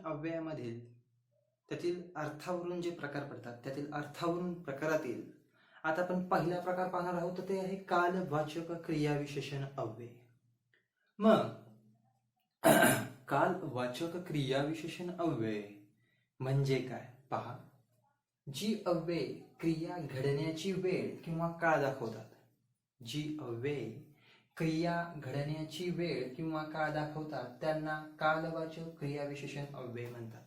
अव्ययामधील त्यातील अर्थावरून जे प्रकार पडतात त्यातील अर्थावरून प्रकारातील आता आपण पहिला प्रकार पाहणार आहोत, तर ते आहे कालवाचक क्रियाविशेषण अव्यय. मग कालवाचक क्रियाविशेषण अव्यय म्हणजे काय पहा. जी अव्यय क्रिया घडण्याची वेळ किंवा काळ दाखवतात, जी अव्यय क्रिया घडण्याची वेळ किंवा काळ दाखवतात त्यांना कालवाचक क्रियाविशेषण अव्यय म्हणतात.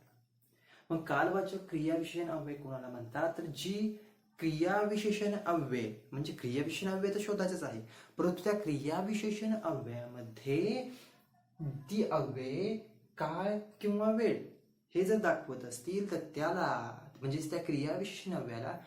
मग कालवाचक क्रियाविशेषण अव्यय कोणाला म्हणतात, तर जी क्रियाविशेषण अव्यय म्हणजे क्रियाविशेषण अव्यय तर शोधायचंच आहे, परंतु त्या क्रियाविशेषण अव्ययामध्ये ती अव्यय काळ किंवा वेळ हे जर दाखवत असतील तर त्याला म्हणजेच त्या क्रियाविशेषण अव्ययाला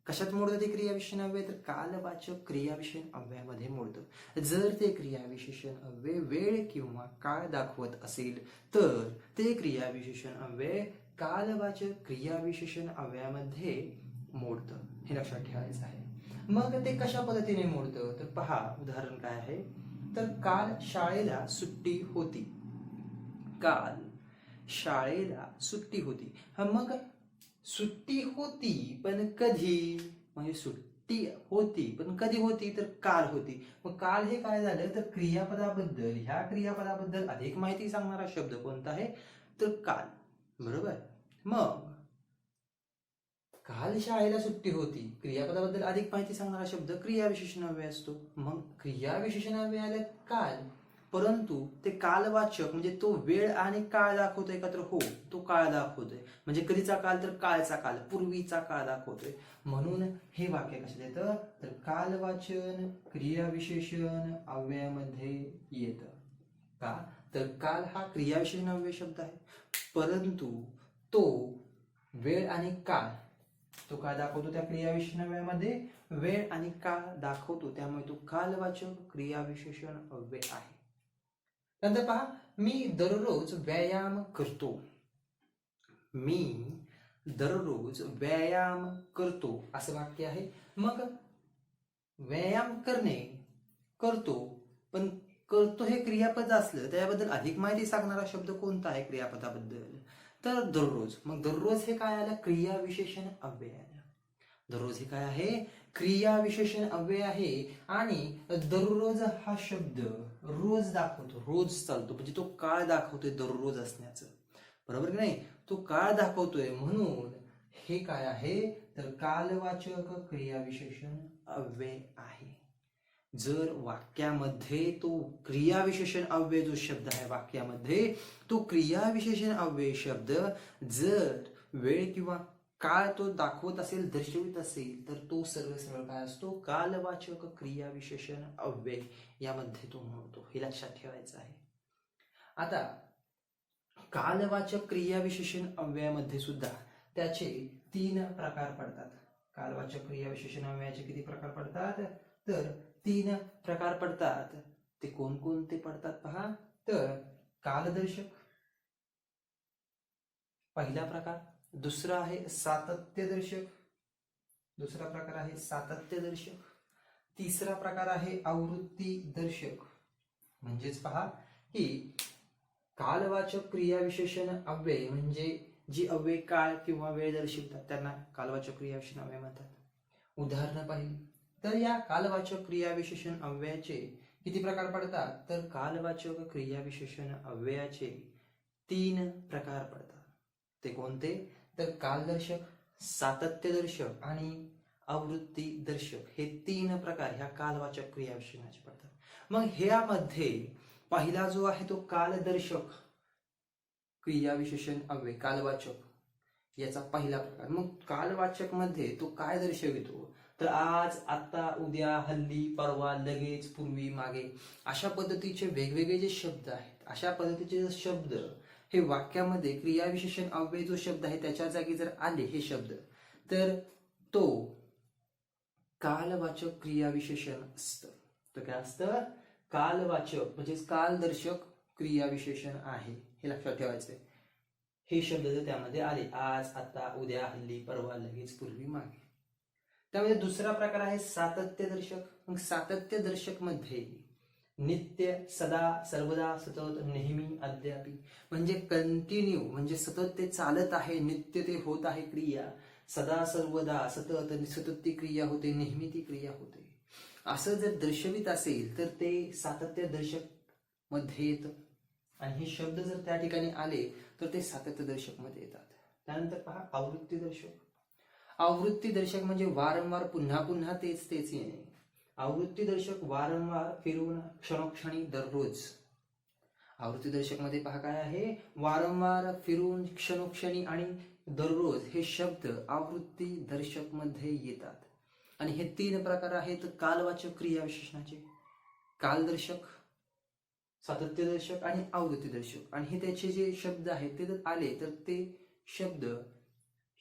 कशात मोडतं ते क्रियाविशेषण अव्यय, तर कालवाचक क्रियाविशेषण अव्ययामध्ये मोडतं. जर ते क्रियाविशेषण अव्यय वेळ किंवा काळ दाखवत असेल तर ते क्रियाविशेषण अव्यय कालवाचक क्रियाविशेषण अव्ययामध्ये मोडतं. हे लक्षात ठेवायचं आहे. मग ते कशा पद्धतीने मोडतं, तर पहा उदाहरण काय आहे, तर काल शाळेला सुट्टी होती. काल शाळेला सुट्टी होती. मग सुट्टी होती पण कधी, म्हणजे सुट्टी होती पण कधी होती, तर काल होती. मग काल हे काय झालं, तर क्रियापदाबद्दल, ह्या क्रियापदाबद्दल अधिक माहिती सांगणारा शब्द कोणता आहे, तर काल. बरोबर. मग काल शाळेला सुट्टी होती, क्रियापदाबद्दल अधिक माहिती सांगणारा शब्द क्रियाविशेषण अव्यय असतो. मग क्रियाविशेषण अव्यय आले काल, परंतु ते कालवाचक म्हणजे तो वेळ आणि काळ दाखवतोय का, तर हो तो काळ दाखवतोय. म्हणजे कधीचा काल, तर काळचा काल, पूर्वीचा काळ दाखवतोय. म्हणून हे वाक्य कशात येतं, तर कालवाचन क्रियाविशेषण अव्ययामध्ये येतं. का, तर काल हा क्रियाविशेषण अव्यय शब्द आहे, परंतु तो वेळ आणि काळ, तो काय दाखवतो त्या क्रियाविशेषण अव्ययामध्ये, वेळ आणि काळ दाखवतो, त्यामुळे तो कालवाचक क्रियाविशेषण अव्यय आहे. नंतर पहा, मी दररोज व्यायाम करतो. मी दररोज व्यायाम करतो असं वाक्य आहे. मग व्यायाम करणे, करतो, पण करतो हे क्रियापद असलं त्याबद्दल अधिक माहिती सांगणारा शब्द कोणता आहे क्रियापदाबद्दल, तर दररोज. मग दररोज हे काय आलं, क्रियाविशेषण अव्यय आलं. दररोज हे काय आहे, क्रियाविशेषण अव्यय आहे. आणि दररोज हा शब्द रोज दाखवतो, रोज चालतो, म्हणजे तो काळ दाखवतोय दररोज असण्याचं. बरोबर की नाही, तो काळ दाखवतोय, म्हणून हे काय आहे, तर कालवाचक क्रियाविशेषण अव्यय आहे. जर वाक्यामध्ये तो क्रियाविशेषण अव्यय जो शब्द आहे वाक्यामध्ये, तो क्रियाविशेषण अव्यय शब्द जर वेळ किंवा काळ तो दाखवत असेल, दर्शवित असेल, तर तो सरळ सरळ काय असतो, कालवाचक क्रियाविशेषण अव्यय यामध्ये तो मोडतो. हे लक्षात ठेवायचं आहे. आता कालवाचक क्रियाविशेषण अव्ययामध्ये सुद्धा त्याचे 3 प्रकार पडतात. कालवाचक क्रियाविशेषण अव्ययाचे किती प्रकार पडतात, तर 3 प्रकार पडतात. ते कोणकोणते पडतात पहा, तर कालदर्शक पहिला प्रकार, दुसरा आहे सातत्यदर्शक, दुसरा प्रकार आहे सातत्यदर्शक, तिसरा प्रकार आहे आवृत्ती दर्शक. म्हणजेच पहा की कालवाचक क्रियाविशेषण अव्यय म्हणजे जी अव्यय काळ किंवा वेळ दर्शवतात त्यांना कालवाचक क्रियाविशेषण अव्यय म्हणतात. उदाहरणं पाहिली तर या कालवाचक क्रियाविशेषण अव्ययाचे किती प्रकार पडतात, तर कालवाचक क्रियाविशेषण अव्ययाचे 3 प्रकार पडतात. ते कोणते, तर कालदर्शक, सातत्यदर्शक आणि आवृत्ती दर्शक, हे 3 प्रकार ह्या कालवाचक क्रियाविशेषणाचे पडतात. मग ह्यामध्ये पहिला जो आहे तो कालदर्शक क्रियाविशेषण अव्यय कालवाचक याचा पहिला प्रकार. मग कालवाचक मध्ये तो काय दर्शवितो, तर आज, आता, उद्या, हल्ली, परवा, लगेच, पूर्वी, मागे अशा पद्धतीचे वेगवेगळे जे शब्द आहेत, अशा पद्धतीचे शब्द हे वाक्यामध्ये क्रियाविशेषण अव्यय जो शब्द आहे त्याच्या जागी जर आले हे शब्द, तर तो कालवाचक क्रियाविशेषण असतं. तर काय असतं, कालवाचक म्हणजेच कालदर्शक क्रियाविशेषण आहे. हे लक्षात ठेवायचं आहे. हे शब्द जर त्यामध्ये आले, आज, आता, उद्या, हल्ली, परवा, लगेच, पूर्वी, मागे. त्यामध्ये दुसरा प्रकार आहे सातत्यदर्शक. मग सातत्यदर्शक मध्ये नित्य, सदा, सर्वदा, सतत, नेहमी, अद्यापि. म्हणजे कंटिन्यू, म्हणजे सतत ते चालत आहे, नित्य ते होत आहे क्रिया, सदा सर्वदा सतत सतत ती क्रिया होते, नेहमी ती क्रिया होते. असं जर दर्शवित असेल तर ते सातत्य दर्शक मध्ये येतं. आणि हे शब्द जर त्या ठिकाणी आले तर ते सातत्य दर्शक मध्ये येतात. त्यानंतर पहा आवृत्ती दर्शक. आवृत्ती दर्शक म्हणजे वारंवार पुन्हा पुन्हा तेच तेच येणे. आवृत्ती दर्शक वारंवार फिरून क्षणोक्षणी दररोज. आवृत्ती दर्शक मध्ये पहा काय आहे, वारंवार फिरून क्षणोक्षणी आणि दररोज हे शब्द आवृत्ती दर्शक मध्ये येतात. आणि हे 3 प्रकार आहेत कालवाचक क्रियाविशेषणाचे. कालदर्शक, सातत्यदर्शक आणि आवृत्तीदर्शक. आणि हे त्याचे जे शब्द आहेत ते जर आले तर ते शब्द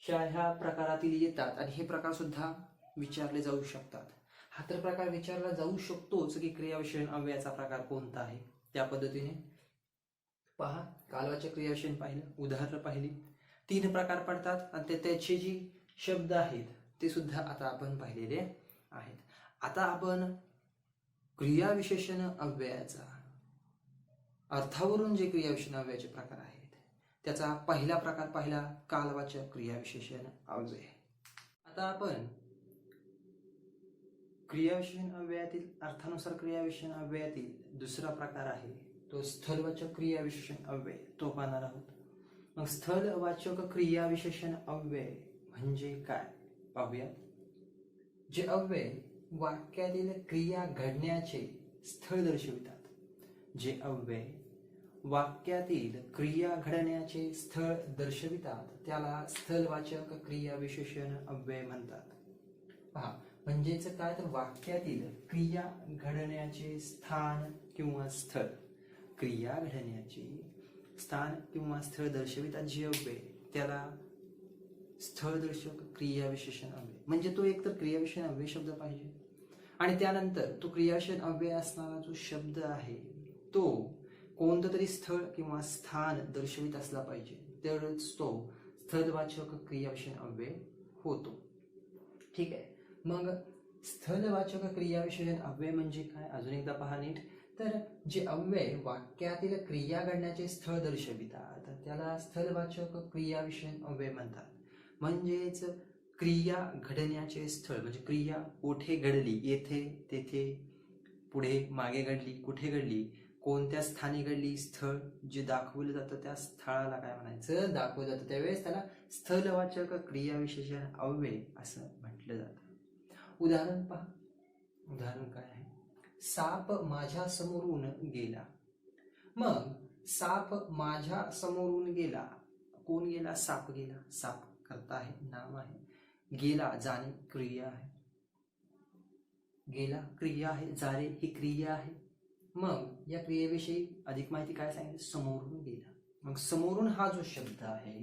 ह्या प्रकारातील येतात. आणि हे प्रकार सुद्धा विचारले जाऊ शकतात. हा तर प्रकार विचारला जाऊ शकतोच की क्रियाविशेषण अव्ययाचा प्रकार कोणता आहे. त्या पद्धतीने पहा, कालवाचक क्रियाविशेषण पाहिलं, उदाहरणं पाहिली, 3 प्रकार पडतात आणि त्याचे जे शब्द आहेत ते सुद्धा आता आपण पाहिलेले आहेत. आता आपण क्रियाविशेषण अव्ययाचा अर्थावरून जे क्रियाविशेषण अव्ययाचे प्रकार आहेत त्याचा पहिला प्रकार पाहिला, कालवाचक क्रियाविशेषण अव्यय. आता आपण क्रियाविशेषण अव्ययातील अर्थानुसार क्रियाविशेषण अव्ययातील दुसरा प्रकार आहे तो स्थलवाचक क्रियाविशेषण अव्यय, तो पाहणार आहोत. मग स्थलवाचक क्रियाविशेषण अव्यय म्हणजे काय पाहूया. जे अव्यय वाक्यातील क्रिया घडण्याचे स्थळ दर्शवितात. जे अव्यय वाक्यातील क्रिया घडण्याचे स्थळ दर्शवितात त्याला स्थलवाचक क्रियाविशेषण अव्यय म्हणतात. पहा, म्हणजेच काय तर वाक्यातील क्रिया घडण्याचे स्थान किंवा स्थळ, क्रिया घडण्याचे स्थान किंवा स्थळ दर्शवितात जे अव्यय त्याला स्थळदर्शक क्रियाविशेषण अव्यय. म्हणजे तो एकतर क्रियाविशेषण अव्यय शब्द पाहिजे आणि त्यानंतर तो क्रियाविशेषण अव्यय असणारा जो शब्द आहे तो कोणतं तरी स्थळ किंवा स्थान दर्शवित असला पाहिजे, तरच तो स्थलवाचक क्रियाविशेषण अव्यय होतो. ठीक आहे. मग स्थलवाचक क्रियाविशेषण अव्यय म्हणजे काय, अजून एकदा पहा नीट. तर जे अव्यय वाक्यातील क्रिया घडण्याचे स्थळ दर्शवितात त्याला स्थलवाचक क्रियाविशेषण अव्यय म्हणतात. म्हणजेच क्रिया घडण्याचे स्थळ म्हणजे क्रिया कोठे घडली, येथे, तेथे, पुढे, मागे घडली, कुठे घडली, कोणत्या स्थानी घडली, स्थळ जे दाखवलं जातं त्या स्थळाला काय म्हणायचं, दाखवलं जातं, त्यावेळेस त्याला स्थलवाचक क्रियाविशेषण अव्यय असं म्हटलं जातं. उदाहरण पहा. उदाहरण काय आहे, साप माझ्या समोरून गेला. मग साप माझ्या समोरून गेला, कोण गेला, साप गेला. साप कर्ता आहे, नाम आहे. गेला जाणे क्रिया आहे, गेला क्रिया आहे, जाणे ही क्रिया आहे. मग या क्रियेविषयी अधिक माहिती काय सांगितली, समोरून गेला. मग समोरून हा जो शब्द आहे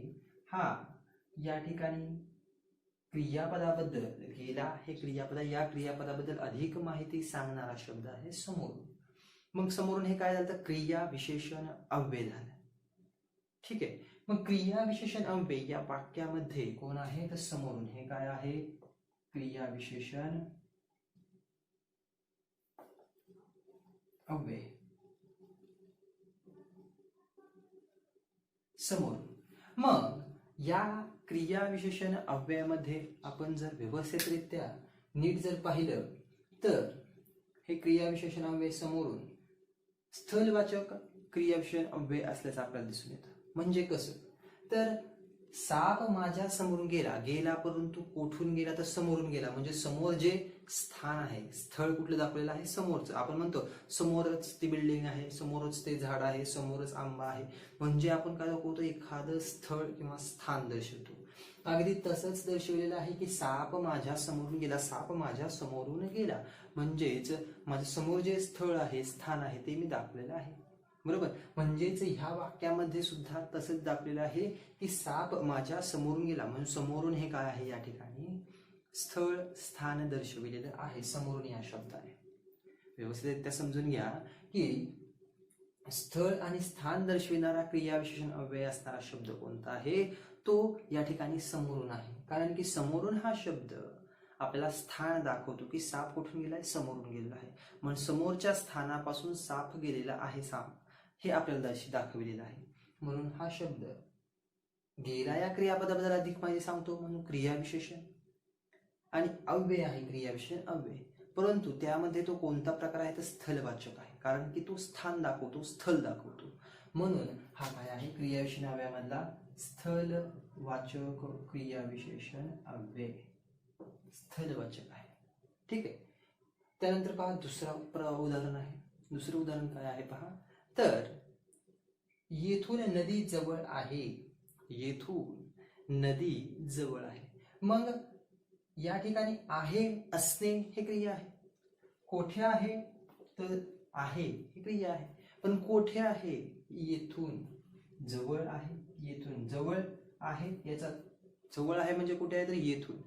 हा या ठिकाणी क्रियापदाबद्दल, गेला हे क्रियापद, या क्रियापदाबद्दल अधिक माहिती सांगणारा शब्द आहे समोरून. मग समोरून हे काय झालं, क्रिया विशेषण अव्यय झालं. ठीक आहे. मग क्रिया विशेषण अव्यय या वाक्यामध्ये कोण आहे तर समोरून, हे काय आहे, क्रिया विशेषण अव्यय समोरून. मग या क्रिया विशेषण अव्ययामध्ये आपण जर व्यवस्थितरित्या नीट जर पाहिलं तर हे क्रिया विशेषण अव्यय समोरून स्थलवाचक क्रिया विशेषण अव्यय असल्याचं आपल्याला दिसून येतं. म्हणजे कसं, तर साप माझ्या समोरून गेला, गेला परंतु कोठून गेला तर समोरून गेला. म्हणजे समोर जे स्थान आहे, स्थळ कुठलं दाखवलेलं आहे, समोरचं. आपण म्हणतो समोरच ती बिल्डिंग आहे, समोरच ते झाड आहे, समोरच आंबा आहे. म्हणजे आपण काय दाखवतो, एखादं स्थळ किंवा स्थान दर्शवतो. अगदी तसंच दर्शवलेलं आहे की साप माझ्या समोरून गेला, साप माझ्या समोरून गेला. म्हणजेच माझ्या समोर जे स्थळ आहे, स्थान आहे ते मी दाखवलेलं आहे. बरोबर. म्हणजेच ह्या वाक्यामध्ये सुद्धा तसंच दाखवलेलं आहे की साप माझ्या समोरून गेला. म्हणजे समोरून हे काय आहे, या ठिकाणी स्थळ स्थान दर्शविलेलं आहे समोरून या शब्दाने. व्यवस्थित समजून घ्या की स्थळ आणि स्थान दर्शविणारा क्रियाविशेषण अव्यय असणारा शब्द कोणता आहे, तो या ठिकाणी समोरून आहे. कारण की समोरून हा शब्द आपल्याला स्थान दाखवतो की साप कुठून गेलाय, समोरून गेलेला आहे. म्हणून समोरच्या स्थानापासून साप गेलेला आहे, साप हे आपल्याला दाखविलेलं आहे. म्हणून हा शब्द गेला या क्रियापदाबद्दल अधिक माहिती सांगतो म्हणून क्रियाविशेषण. आणि अव्यय आहे क्रियाविशेषण अव्यय, परंतु त्यामध्ये तो कोणता प्रकार आहे तर स्थलवाचक आहे, कारण की तो स्थान दाखवतो, स्थल दाखवतो. म्हणून हा काय आहे क्रियाविशेषण अव्ययामधला स्थलवाचक क्रियाविशेषण अव्यय, स्थलवाचक आहे. ठीक आहे. त्यानंतर पहा दुसरा उदाहरण आहे. दुसरं उदाहरण काय आहे पहा, तर येथून नदी जवळ आहे, येथून नदी जवळ आहे. मग या ठिकाणी आहे असणे हे क्रिया आहे. कोठे आहे तर आहे ही क्रिया आहे, पण कोठे आहे, येथून जवळ आहे, येथून जवळ आहे. याचा जवळ आहे म्हणजे कुठे आहे तर येथून,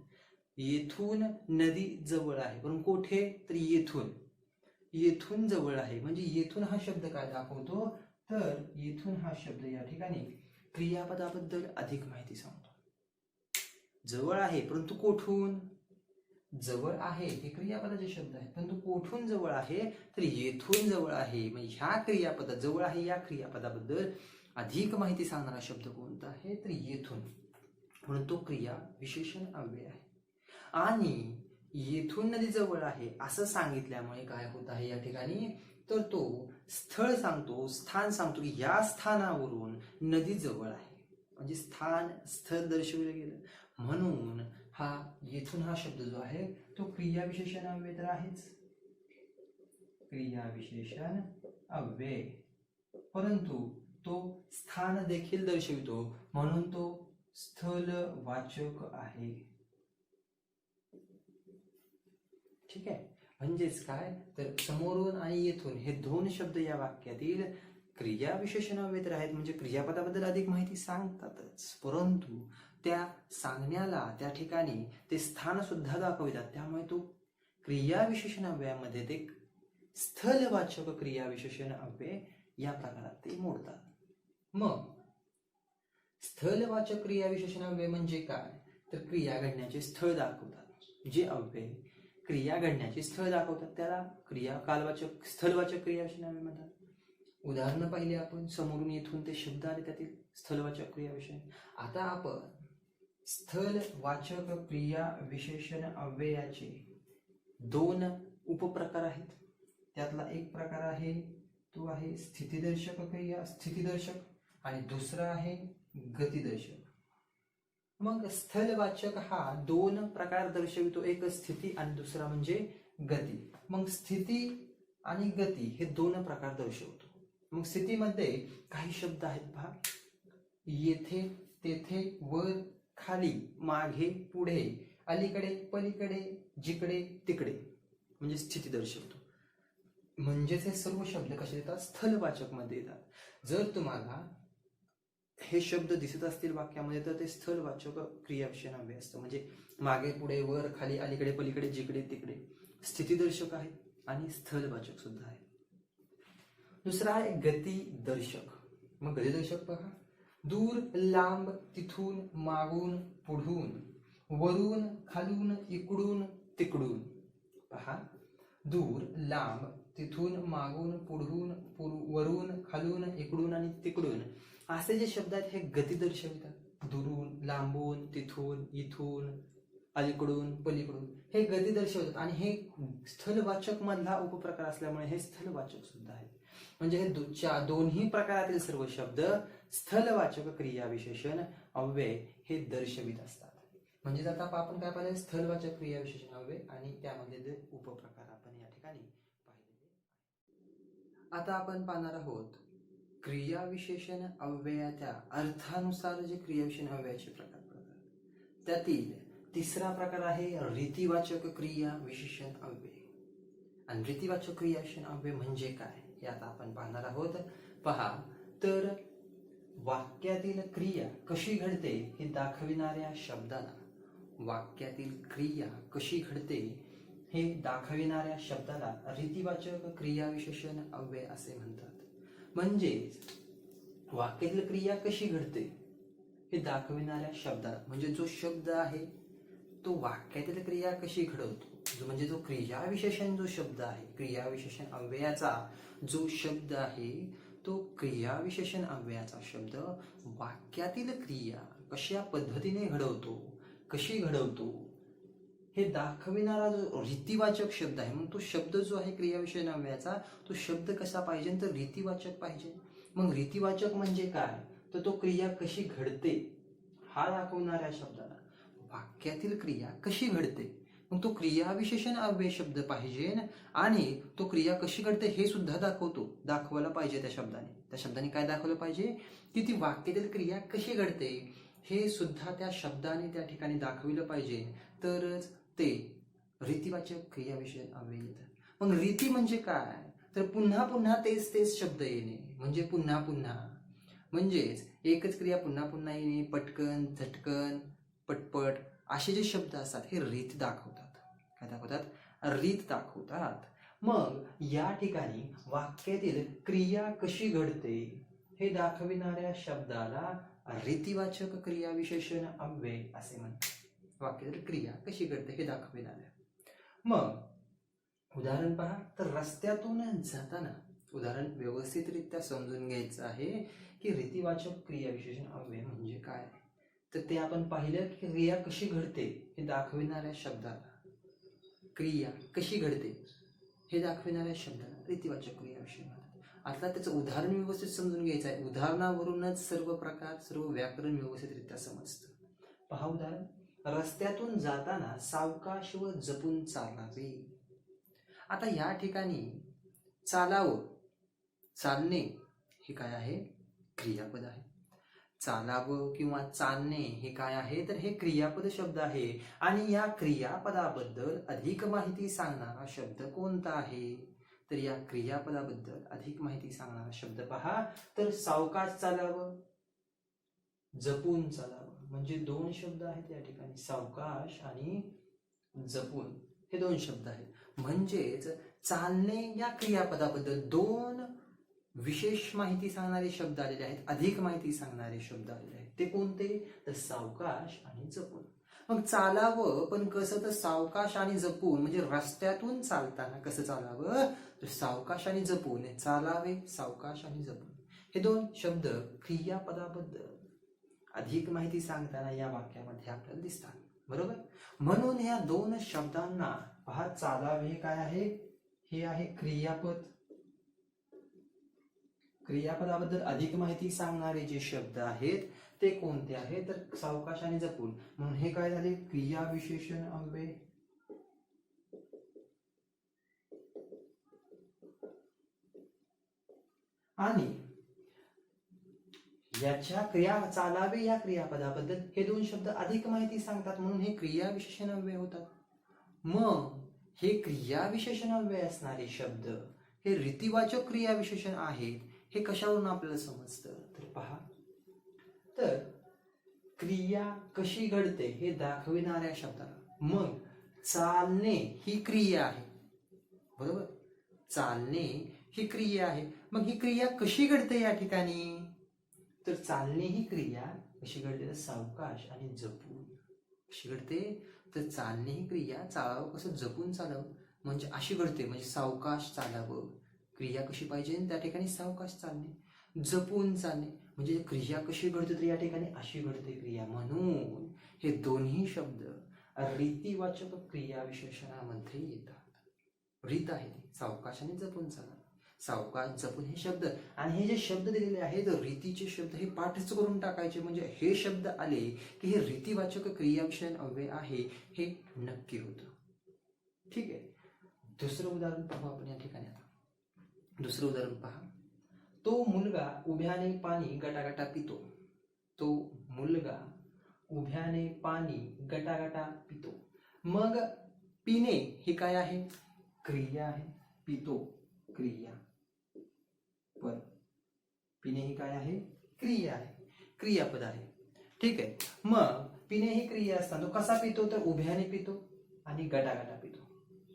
येथून नदी जवळ आहे, पण कोठे तर येथून, येथून जवळ आहे. म्हणजे येथून हा शब्द काय दाखवतो तर येथून हा शब्द या ठिकाणी क्रियापदाबद्दल अधिक माहिती सांगतो. जवळ आहे परंतु कोठून, जवळ आहे हे क्रियापदाचे शब्द आहे, परंतु कोठून जवळ आहे तर येथून जवळ आहे. म्हणजे ह्या क्रियापदा जवळ आहे या क्रियापदाबद्दल अधिक माहिती सांगणारा शब्द कोणता आहे तर येथून, म्हणून तो क्रिया विशेषण अव्यय आहे. आणि येथून नदी जवळ आहे असं सांगितल्यामुळे काय होत आहे या ठिकाणी तर तो स्थळ सांगतो, स्थान सांगतो की या स्थानावरून नदी जवळ आहे, म्हणजे स्थान स्थळ दर्शवलं गेलं. म्हणून हा येथून हा शब्द जो आहे तो क्रियाविशेषण अव्यय तर आहेच, क्रियाविशेषण अव्यय, परंतु तो स्थान देखील दर्शवितो म्हणून तो स्थलवाचक आहे. ठीक आहे. म्हणजेच काय तर समोरून आणि येथून हे दोन शब्द या वाक्यातील क्रियाविशेषण अव्यय तर आहेत, म्हणजे क्रियापदाबद्दल अधिक माहिती सांगतातच, परंतु त्या सांगण्याला त्या ठिकाणी ते स्थान सुद्धा दाखवितात. त्यामुळे तो क्रियाविशेषण अव्ययामध्ये ते स्थलवाचक क्रियाविशेषण अव्यय या प्रकारात ते मोडतात. मग स्थलवाचक क्रियाविशेषण अव्यय म्हणजे काय तर क्रिया घडण्याचे स्थळ दाखवतात. जे अव्यय क्रिया घडण्याचे स्थळ दाखवतात त्याला क्रिया कालवाचक स्थलवाचक क्रियाविशेषण अव्यय म्हणतात. उदाहरण पाहिले आपण, समोरून येथून ते शब्द आले त्यातील स्थलवाचक क्रियाविशेषण. आता आपण स्थलवाचक क्रियाविशेषण अव्ययाचे दोन उपप्रकार आहेत. त्यातला एक प्रकार आहे तो आहे स्थितीदर्शक क्रिया, स्थितीदर्शक, आणि दुसरा आहे गतिदर्शक. मग स्थलवाचक हा दोन प्रकार दर्शवितो, एक स्थिती आणि दुसरा म्हणजे गती. मग स्थिती आणि गती हे दोन प्रकार दर्शवतो. मग स्थितीमध्ये काही शब्द आहेत पहा, येथे, तेथे, वर, खाली, मागे, पुढे, अलीकडे, पलीकडे, जिकडे, तिकडे, म्हणजे स्थिती दर्शवतो. म्हणजेच हे सर्व शब्द कसे येतात स्थलवाचक मध्ये येतात. जर तुम्हाला हे शब्द दिसत असतील वाक्यामध्ये तर ते स्थलवाचक क्रियाविशेषण अव्यय असतं. म्हणजे मागे, पुढे, वर, खाली, अलीकडे, पलीकडे, जिकडे, तिकडे स्थितीदर्शक आहे आणि स्थलवाचक सुद्धा आहे. दुसरा आहे गतिदर्शक. मग गतिदर्शक पहा, दूर, लांब, तिथून, मागून, पुढून, वरून, खालून, इकडून, तिकडून. पहा, दूर, लांब, तिथून, मागून, पुढून, वरून, खालून, इकडून आणि तिकडून असे जे शब्द आहेत हे गती दर्शवितात. दुरून, लांबून, तिथून, इथून, अलीकडून, पलीकडून हे गती दर्शवतात. आणि हे स्थलवाचक मधला उपप्रकार असल्यामुळे हे स्थलवाचक सुद्धा आहे. म्हणजे हे दोन्ही प्रकारातील सर्व शब्द स्थलवाचक क्रियाविशेषण अव्यय हे दर्शवित असतात. म्हणजे आता आपण काय पाहिलं, स्थलवाचक क्रियाविशेषण अव्यय आणि त्यामध्ये जे उपप्रकार आपण या ठिकाणी पाहिलेले. आता आपण पाहणार आहोत क्रियाविशेषण अव्ययाच्या अर्थानुसार जे क्रियाविशेषण अव्ययाचे प्रकार पडतात. त्यातील तिसरा प्रकार आहे रीतिवाचक क्रियाविशेषण अव्यय. आणि रीतिवाचक क्रियाविशेषण अव्यय म्हणजे काय हे आता आपण पाहणार आहोत. पहा, तर वाक्यातील क्रिया कशी घडते हे दाखविणाऱ्या शब्दाला, वाक्यातील क्रिया कशी घडते हे दाखविणाऱ्या शब्दाला रीतिवाचक क्रियाविशेषण अव्यय असे म्हणतात. म्हणजेच वाक्यातील क्रिया कशी घडते हे दाखविणाऱ्या शब्दाला, म्हणजे जो शब्द आहे तो वाक्यातील क्रिया कशी घडवतो, म्हणजे जो क्रियाविशेषण जो शब्द आहे, क्रियाविशेषण अव्ययाचा जो शब्द आहे, तो क्रियाविशेषण अव्ययाचा शब्द वाक्यातील क्रिया कशा पद्धतीने घडवतो, कशी घडवतो हे दाखविणारा जो रीतिवाचक शब्द आहे. मग तो शब्द जो आहे क्रियाविशेषण अव्ययाचा, तो शब्द कसा पाहिजे, तर रीतिवाचक पाहिजे. मग रीतिवाचक म्हणजे काय, तर तो क्रिया कशी घडते हा दाखवणाऱ्या शब्दाला वाक्यातील क्रिया कशी घडते, मग तो क्रियाविशेषण अव्यय शब्द पाहिजे आणि तो क्रिया कशी घडते हे सुद्धा दाखवायला पाहिजे त्या शब्दाने काय दाखवलं पाहिजे, की ती वाक्यातील क्रिया कशी घडते हे सुद्धा त्या शब्दाने त्या ठिकाणी दाखविलं पाहिजे, तरच ते रीतिवाचक क्रियाविशेषण अव्यय येतं. मग रीती म्हणजे काय, तर पुन्हा पुन्हा तेच शब्द येणे, म्हणजे पुन्हा पुन्हा, म्हणजेच एकच क्रिया पुन्हा पुन्हा येणे, पटकन, झटकन, पटपट असे जे शब्द असतात हे रीत दाखवतात. काय दाखवतात, रीत दाखवतात. मग या ठिकाणी वाक्यातील क्रिया कशी घडते हे दाखविणाऱ्या शब्दाला रीतिवाचक क्रियाविशेषण अव्यय असे म्हणतात. वाक्यातील क्रिया कशी घडते हे दाखविणाऱ्या. मग उदाहरण पहा, तर रस्त्यातून जाताना, उदाहरण व्यवस्थितरित्या समजून घ्यायचं आहे की रीतिवाचक क्रियाविशेषण अव्यय म्हणजे काय. तर ते आपण पाहिलं की क्रिया कशी घडते हे दाखविणाऱ्या शब्दाला, क्रिया कशी घडते हे दाखविणाऱ्या शब्दाला रीतिवाचक क्रियाविशेषण म्हणतात. आता त्याचं उदाहरण व्यवस्थित समजून घ्यायचं आहे. उदाहरणावरूनच सर्व प्रकार, सर्व व्याकरण व्यवस्थितरित्या समजतं. पहा उदाहरण, रस्त्यातून जाताना सावकाश व जपून चालावे. आता या ठिकाणी चालावं, चालणे हे काय आहे, क्रियापद आहे. चालावं किंवा चालणे हे काय आहे, तर हे क्रियापद शब्द आहे. आणि या क्रियापदाबद्दल अधिक माहिती सांगणारा शब्द कोणता आहे, तर या क्रियापदाबद्दल अधिक माहिती सांगणारा शब्द पहा, तर सावकाश चालावं, जपून चालावं, म्हणजे दोन शब्द आहेत या ठिकाणी, सावकाश आणि जपून हे दोन शब्द आहेत. म्हणजेच चालणे या क्रियापदाबद्दल दोन विशेष माहिती सांगणारे शब्द आलेले आहेत, अधिक माहिती सांगणारे शब्द आलेले आहेत. ते कोणते, तर सावकाश आणि जपून. मग चालावं पण कसं, तर सावकाश आणि जपून, म्हणजे रस्त्यातून चालताना कसं चालावं, तर सावकाश आणि जपून चालावे, सावकाश आणि जपून हे दोन शब्द क्रियापदाबद्दल अधिक माहिती सांगताना या वाक्यामध्ये आपल्याला दिसतात. बरोबर, म्हणून या दोन शब्दांना पहा, चालावे हे काय आहे, हे आहे क्रियापद. क्रियापदाबद्दल अधिक माहिती सांगणारे जे शब्द आहेत ते कोणते आहेत, तर सावकाश आणि जपून. म्हणून हे काय झाले, क्रियाविशेषण अव्यय. आणि याच्या क्रिया, चालावे या क्रियापदाबद्दल हे दोन शब्द अधिक माहिती सांगतात, म्हणून हे क्रियाविशेषण अव्यय होतात. मग हे क्रियाविशेषण अव्यय असणारे शब्द हे रीतिवाचक क्रियाविशेषण आहेत, हे कशावरून आपल्याला समजतं, तर पहा, तर क्रिया कशी घडते हे दाखविणाऱ्या शब्दाला, मग चालणे ही क्रिया आहे, बरोबर, चालणे ही क्रिया आहे. मग ही क्रिया कशी घडते या ठिकाणी, तर चालणे ही क्रिया कशी घडते, तर सावकाश आणि जपून कशी घडते, तर चालणे ही क्रिया, चालावं कसं, जपून चालावं, म्हणजे अशी घडते, म्हणजे सावकाश चालावं, क्रिया कशी पाहिजे त्या ठिकाणी, सावकाश चालणे, जपून चालणे, म्हणजे क्रिया कशी घडते तर या ठिकाणी अशी घडते क्रिया. म्हणून हे दोन्ही शब्द रीतिवाचक क्रियाविशेषणामध्ये येतात. रीत आहे ती सावकाश आणि जपून चाला, सावकाश जपून हे शब्द. आणि हे जे शब्द दिलेले आहेत रीतीचे शब्द हे पाठच करून टाकायचे, म्हणजे हे शब्द आले की हे रीतिवाचक क्रियाविशेषण अव्यय आहे हे नक्की होतं. ठीक आहे, दुसरं उदाहरण पाहू आपण या ठिकाणी. आता दुसरं उदाहरण पहा, तो मुलगा उभ्याने पाणी गटागटा पितो. तो मुलगा उभ्याने पाणी गटागटा पितो. मग पिणे हे काय आहे, क्रिया आहे, पितो क्रिया, पण पिणे ही काय आहे, क्रिया आहे, क्रियापद आहे. ठीक आहे, मग पिणे ही क्रिया असताना तो कसा पितो, तर उभ्याने पितो आणि गटागटा पितो.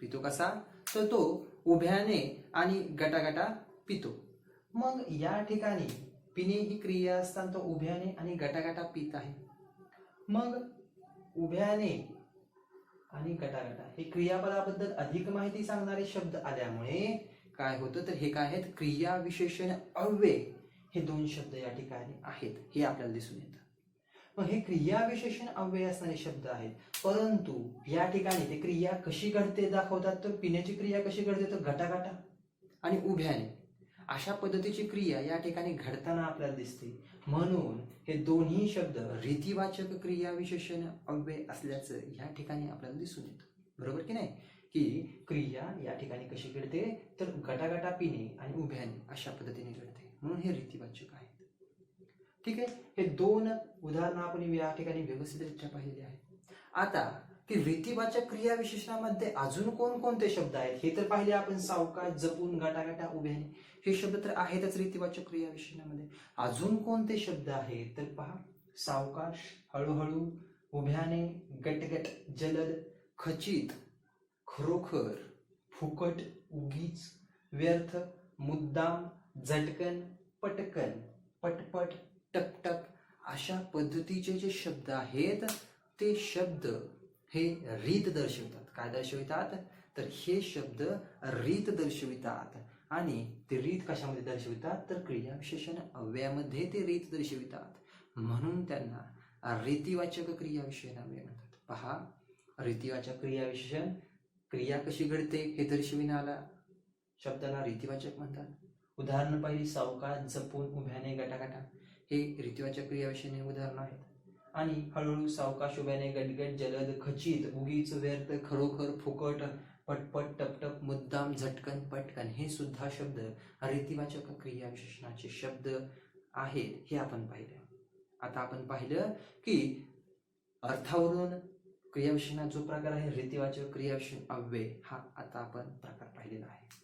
पितो कसा, तर तो उभ्याने आणि गटागटा पितो. मग या ठिकाणी पिणे ही क्रिया असताना तो उभ्याने आणि गटागटा पित आहे. मग उभ्याने आणि गटागटा हे क्रियापदाबद्दल अधिक माहिती सांगणारे शब्द आल्यामुळे काय होतं, तर हे काय आहेत, क्रिया विशेषण अव्यय हे दोन शब्द या ठिकाणी आहेत हे आपल्याला दिसून येतं. मग हे क्रिया विशेषण अव्यय असणारे शब्द आहेत, परंतु या ठिकाणी ते क्रिया कशी घडते दाखवतात, तर पिण्याची क्रिया कशी घडते, तर गटागटा आणि उभ्याने अशा पद्धतीची क्रिया या ठिकाणी घडताना आपल्याला दिसते. म्हणून हे दोन्ही शब्द रीतिवाचक क्रिया विशेषण अव्यय असल्याचं या ठिकाणी आपल्याला दिसून येतं. बरोबर की नाही, की क्रिया या ठिकाणी कशी घडते, तर गटागटा पिणे आणि उभ्याने अशा पद्धतीने घडते, म्हणून हे रीतिवाचक आहेत. ठीक आहे, हे दोन उदाहरणं आपण या ठिकाणी व्यवस्थितरित्या पाहिलेली आहेत. आता की रीतिवाचक क्रिया विशेषणामध्ये अजून कोणकोणते शब्द आहेत हे तर पाहिले आपण, सावकाश, जपून, गटागटा, उभ्याने हे शब्द तर आहेतच रीतिवाचक क्रिया विशेषणामध्ये. अजून कोणते शब्द आहेत तर पहा, सावकाश, हळूहळू, उभ्याने, गटगट, जलद, खचित, खरोखर, फुकट, उगीच, व्यर्थ, मुद्दाम, झटकन, पटकन, पटपट, टपटप अशा पद्धतीचे जे शब्द आहेत ते शब्द हे रीत दर्शवितात. काय दर्शवितात, तर हे शब्द रीत दर्शवितात. आणि ते रीत कशामध्ये दर्शवितात, तर क्रिया विशेषण अव्ययामध्ये ते रीत दर्शवितात, म्हणून त्यांना रीतिवाचक क्रिया विशेषण अव्यय म्हणतात. पहा, रीतिवाचक क्रिया विशेषण क्रिया कशी घडते हे दर्शविणारा शब्दाला रीतिवाचक म्हणतात. उदाहरण पहिली, सावकाश, जपून, उभ्याने, गटागटा हे रीतिवाचक क्रिया विशेषणे उदाहरण आहेत. आणि हळूहळू, सावकाश, उभ्याने, गटगट, जलद, खचित, उगीच, व्यर्थ, खरोखर, फुकट, पटपट, टपटप, मुद्दाम, झटकन, पटकन हे सुद्धा शब्द रीतिवाचक क्रिया विशेषणाचे शब्द आहेत हे आपण पाहिलं. आता आपण पाहिलं की अर्थावरून क्रिया विशेषणाचा जो प्रकार आहे रीतिवाचक क्रिया विशेषण अव्यय, हा आता आपण प्रकार पाहिलेला आहे.